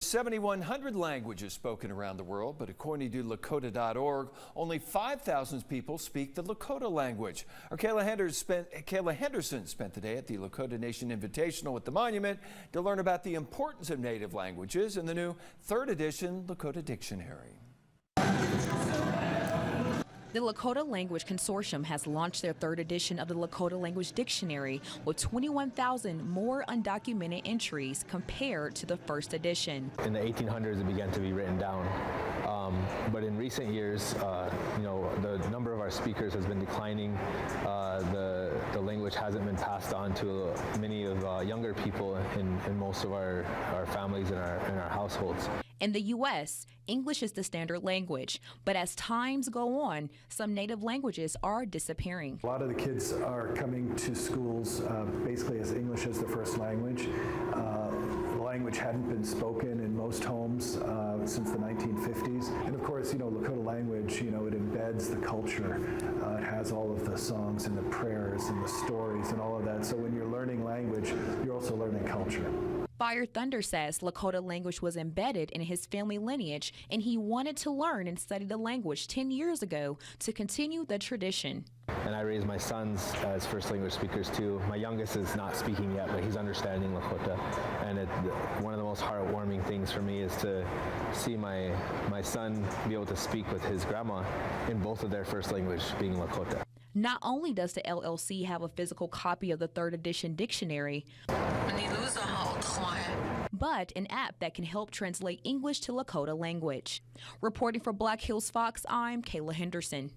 7,100 languages spoken around the world, but according to Lakota.org, only 5,000 people speak the Lakota language. Our Kayla Henderson spent the day at the Lakota Nation Invitational at the Monument to learn about the importance of native languages in the new 3rd edition Lakota Dictionary. The Lakota Language Consortium has launched their 3rd edition of the Lakota Language Dictionary with 21,000 more undocumented entries compared to the 1st edition. In the 1800s, it began to be written down. But in recent years, the number of our speakers has been declining. The language hasn't been passed on to many of younger people in most of our families and our households. In the U.S., English is the standard language, but as times go on, some native languages are disappearing. A lot of the kids are coming to schools basically as English as their first language. The language hadn't been spoken in most homes since the 1950s. And of course, Lakota language, it embeds the culture. It has all of the songs and the prayers and the stories and all of that. So when you're learning language, you're also learning culture. FireThunder says Lakota language was embedded in his family lineage, and he wanted to learn and study the language 10 years ago to continue the tradition. And I raised my sons as first language speakers too. My youngest is not speaking yet, but he's understanding Lakota. And one of the most heartwarming things for me is to see my son be able to speak with his grandma in both of their first language being Lakota. Not only does the LLC have a physical copy of the 3rd edition dictionary, but an app that can help translate English to Lakota language. Reporting for Black Hills FOX, I'm Kayla Henderson.